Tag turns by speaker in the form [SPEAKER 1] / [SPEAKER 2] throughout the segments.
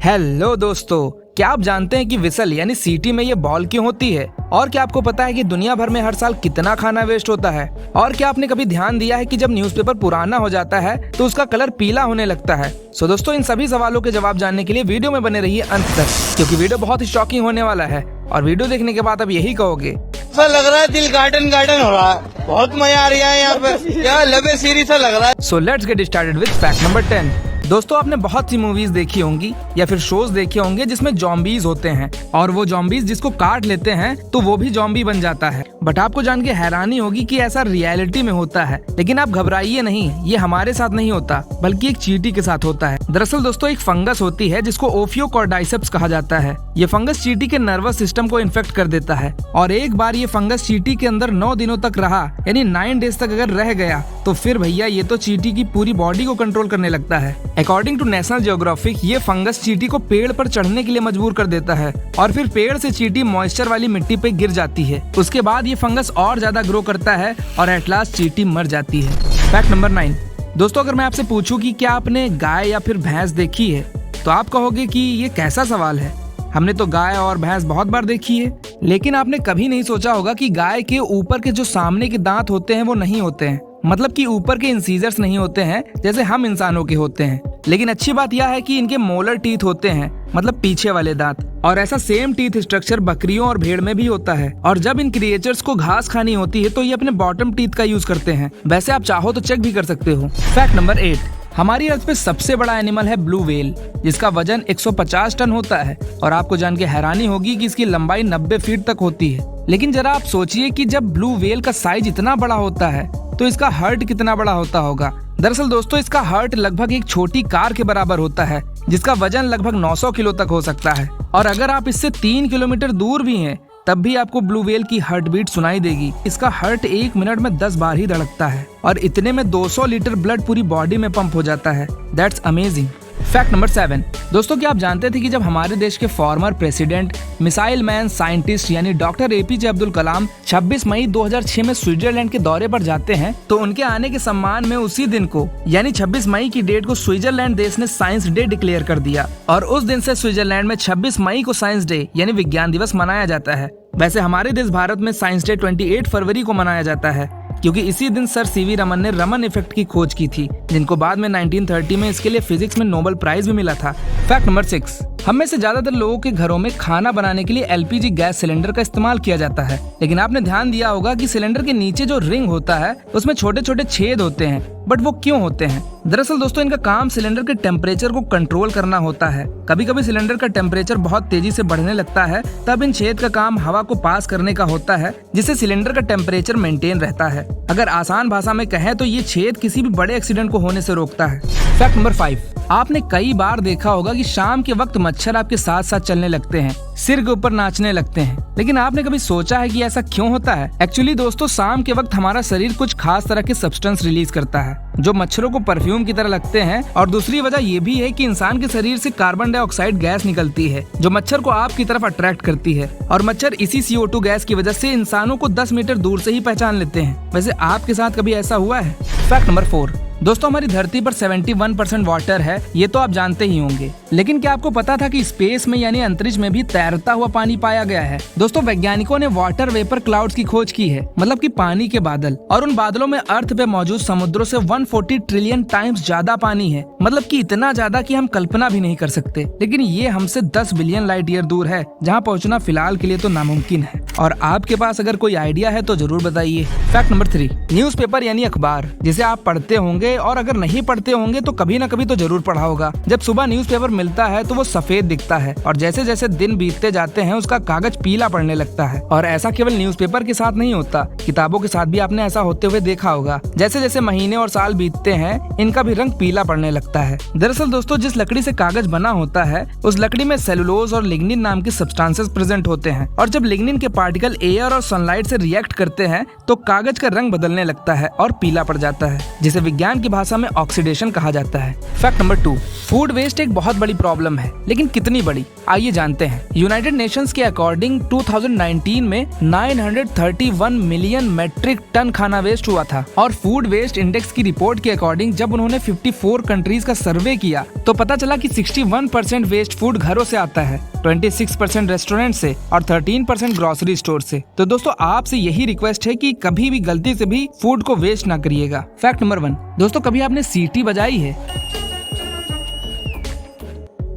[SPEAKER 1] Hello दोस्तों, क्या आप जानते हैं कि विसल यानी सीटी में ये बॉल क्यों होती है? और क्या आपको पता है कि दुनिया भर में हर साल कितना खाना वेस्ट होता है? और क्या आपने कभी ध्यान दिया है कि जब न्यूज़पेपर पुराना हो जाता है तो उसका कलर पीला होने लगता है? सो दोस्तों, इन सभी सवालों के जवाब जानने के लिए वीडियो में बने रहिए अंत तक, क्योंकि वीडियो बहुत ही शॉकिंग होने वाला है और वीडियो देखने के बाद अब यही कहोगे,
[SPEAKER 2] ऐसा लग रहा है दिल गार्डन गार्डन हो रहा है। बहुत मजा आ रहा है यहाँ पे, क्या लबे सीरी सा लग रहा है।
[SPEAKER 1] So let's get started with fact number 10। दोस्तों, आपने बहुत सी मूवीज देखी होंगी या फिर शोज देखे होंगे जिसमें जॉम्बीज होते हैं और वो जॉम्बीज जिसको काट लेते हैं तो वो भी जॉम्बी बन जाता है। बट आपको जान के हैरानी होगी कि ऐसा रियलिटी में होता है, लेकिन आप घबराइए नहीं, ये हमारे साथ नहीं होता बल्कि एक चींटी के साथ होता है। दरअसल दोस्तों, एक फंगस होती है जिसको ओफियोकॉर्डाइसेप्स कहा जाता है। ये फंगस चींटी के नर्वस सिस्टम को इन्फेक्ट कर देता है और एक बार ये फंगस चींटी के अंदर 9 दिनों तक रहा, यानी 9 डेज तक अगर रह गया तो फिर भैया ये तो चींटी की पूरी बॉडी को कंट्रोल करने लगता है। अकॉर्डिंग टू नेशनल जियोग्राफिक, ये फंगस चींटी को पेड़ पर चढ़ने के लिए मजबूर कर देता है और फिर पेड़ से चींटी मॉइस्चर वाली मिट्टी पे गिर जाती है। उसके बाद ये फंगस और ज्यादा ग्रो करता है और एट लास्ट चींटी मर जाती है। Fact number 9। दोस्तों, अगर मैं आपसे पूछूं कि क्या आपने गाय या फिर भैंस देखी है तो आप कहोगे कि ये कैसा सवाल है। हमने तो गाय और भैंस बहुत बार देखी है, लेकिन आपने कभी नहीं सोचा होगा कि गाय के ऊपर के जो सामने के दांत होते हैं वो नहीं होते हैं, मतलब कि ऊपर के इंसीजर्स नहीं होते हैं जैसे हम इंसानों के होते हैं। लेकिन अच्छी बात यह है कि इनके मोलर टीथ होते हैं, मतलब पीछे वाले दांत, और ऐसा सेम टीथ स्ट्रक्चर बकरियों और भेड़ में भी होता है। और जब इन क्रिएचर्स को घास खानी होती है तो ये अपने बॉटम टीथ का यूज करते हैं। वैसे आप चाहो तो चेक भी कर सकते हो। Fact number 8। हमारी अर्थ पे सबसे बड़ा एनिमल है ब्लू व्हेल, जिसका वजन 150 टन होता है और आपको जान के हैरानी होगी कि इसकी लंबाई 90 फीट तक होती है। लेकिन जरा आप सोचिए कि जब ब्लू व्हेल का साइज इतना बड़ा होता है तो इसका हार्ट कितना बड़ा होता होगा। दरअसल दोस्तों, इसका हार्ट लगभग एक छोटी कार के बराबर होता है, जिसका वजन लगभग 900 किलो तक हो सकता है। और अगर आप इससे 3 किलोमीटर दूर भी हैं तब भी आपको ब्लू व्हेल की हार्ट बीट सुनाई देगी। इसका हार्ट 1 मिनट में 10 बार ही धड़कता है और इतने में 200 लीटर ब्लड पूरी बॉडी में पंप हो जाता है। That's amazing. Fact number 7। दोस्तों, क्या आप जानते थे कि जब हमारे देश के former president, missile man scientist यानी डॉक्टर APJ अब्दुल कलाम 26 मई 2006 में स्विट्जरलैंड के दौरे पर जाते हैं तो उनके आने के सम्मान में उसी दिन को यानी 26 मई की डेट को स्विट्जरलैंड देश ने साइंस डे डिक्लेयर कर दिया और उस दिन से स्विट्जरलैंड में 26 मई को साइंस डे यानी विज्ञान दिवस मनाया जाता है। वैसे हमारे देश भारत में साइंस डे 28 फरवरी को मनाया जाता है, क्योंकि इसी दिन सर CV रमन ने रमन इफेक्ट की खोज की थी, जिनको बाद में 1930 में इसके लिए फिजिक्स में नोबेल प्राइज भी मिला था। Fact number 6। हम में से ज्यादातर लोगों के घरों में खाना बनाने के लिए LPG गैस सिलेंडर का इस्तेमाल किया जाता है, लेकिन आपने ध्यान दिया होगा कि सिलेंडर के नीचे जो रिंग होता है उसमें छोटे छोटे छेद होते हैं। बट वो क्यों होते हैं? दरअसल दोस्तों, इनका काम सिलेंडर के टेम्परेचर को कंट्रोल करना होता है। कभी कभी सिलेंडर का टेम्परेचर बहुत तेजी से बढ़ने लगता है, तब इन छेद का काम हवा को पास करने का होता है, जिससे सिलेंडर का टेम्परेचर मेंटेन रहता है। अगर आसान भाषा में कहें तो ये छेद किसी भी बड़े एक्सीडेंट को होने से रोकता है। Fact number 5। आपने कई बार देखा होगा कि शाम के वक्त मच्छर आपके साथ साथ चलने लगते हैं, सिर के ऊपर नाचने लगते हैं, लेकिन आपने कभी सोचा है कि ऐसा क्यों होता है? एक्चुअली दोस्तों, शाम के वक्त हमारा शरीर कुछ खास तरह के सब्सटेंस रिलीज करता है जो मच्छरों को परफ्यूम की तरह लगते हैं, और दूसरी वजह ये भी है कि इंसान के शरीर से कार्बन डाइऑक्साइड गैस निकलती है जो मच्छर को आपकी तरफ अट्रैक्ट करती है और मच्छर इसी CO2 गैस की वजह से इंसानों को 10 मीटर दूर से ही पहचान लेते हैं। वैसे आपके साथ कभी ऐसा हुआ है? Fact number 4। दोस्तों, हमारी धरती पर 71% वाटर है, ये तो आप जानते ही होंगे, लेकिन क्या आपको पता था कि स्पेस में यानी अंतरिक्ष में भी तैरता हुआ पानी पाया गया है? दोस्तों, वैज्ञानिकों ने वाटर वेपर क्लाउड्स की खोज की है, मतलब कि पानी के बादल, और उन बादलों में अर्थ पे मौजूद समुद्रों से 140 ट्रिलियन टाइम्स ज्यादा पानी है, मतलब कि इतना ज्यादा कि हम कल्पना भी नहीं कर सकते। लेकिन ये हमसे 10 बिलियन लाइट ईयर दूर है, जहाँ पहुँचना फिलहाल के लिए तो नामुमकिन है। और आपके पास अगर कोई आइडिया है तो जरूर बताइए। Fact number 3। न्यूज़पेपर यानी अखबार, जिसे आप पढ़ते होंगे और अगर नहीं पढ़ते होंगे तो कभी न कभी तो जरूर पढ़ा होगा। जब सुबह न्यूज़पेपर मिलता है तो वो सफेद दिखता है और जैसे जैसे दिन बीतते जाते हैं उसका कागज पीला पड़ने लगता है। और ऐसा केवल न्यूज़पेपर के साथ नहीं होता, किताबों के साथ भी आपने ऐसा होते हुए देखा होगा। जैसे जैसे महीने और साल बीतते हैं इनका भी रंग पीला पड़ने लगता है। दरअसल दोस्तों, जिस लकड़ी से कागज बना होता है उस लकड़ी में सेलुलोज और लिग्निन नाम के सब्सटेंसेस प्रेजेंट होते हैं, और जब लिग्निन के पार्टिकल एयर और सनलाइट से रिएक्ट करते हैं तो कागज का रंग बदलने लगता है और पीला पड़ जाता है, जिसे विज्ञान की भाषा में ऑक्सीडेशन कहा जाता है। फैक्ट नंबर 2, फूड वेस्ट एक बहुत बड़ी प्रॉब्लम है, लेकिन कितनी बड़ी, आइए जानते हैं। यूनाइटेड नेशंस के अकॉर्डिंग 2019 में 931 मिलियन मेट्रिक टन खाना वेस्ट हुआ था, और फूड वेस्ट इंडेक्स की रिपोर्ट के अकॉर्डिंग जब उन्होंने 54 कंट्रीज का सर्वे किया तो पता चला कि 61% वेस्ट फूड घरों से आता है, 26% रेस्टोरेंट से और 13% ग्रोसरी स्टोर से। तो दोस्तों आपसे यही रिक्वेस्ट है कि कभी भी गलती से भी फूड को वेस्ट ना करिएगा। फैक्ट नंबर 1, दोस्तों कभी आपने सीटी बजाई है?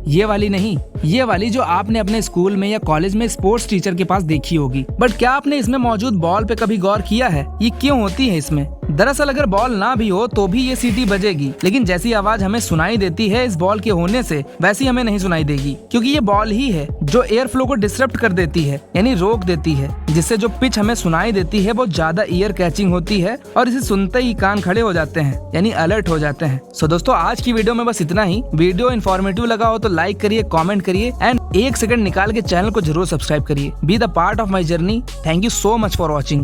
[SPEAKER 1] ये वाली नहीं, ये वाली जो आपने अपने स्कूल में या कॉलेज में स्पोर्ट्स टीचर के पास देखी होगी। बट क्या आपने इसमें मौजूद बॉल पे कभी गौर किया है ये क्यों होती है इसमें? दरअसल अगर बॉल ना भी हो तो भी ये सीटी बजेगी, लेकिन जैसी आवाज हमें सुनाई देती है इस बॉल के होने से वैसी हमें नहीं सुनाई देगी, क्योंकि ये बॉल ही है जो एयर फ्लो को डिसरप्ट कर देती है, यानी रोक देती है, जिससे जो पिच हमें सुनाई देती है वो ज्यादा ईयर कैचिंग होती है और इसे सुनते ही कान खड़े हो जाते हैं, यानी अलर्ट हो जाते हैं। सो दोस्तों आज की वीडियो में बस इतना ही। वीडियो इन्फॉर्मेटिव लगा हो तो लाइक करिए, कमेंट करिए एंड 1 सेकंड निकाल के चैनल को जरूर सब्सक्राइब करिए। Be the part of my journey. Thank you so much for watching.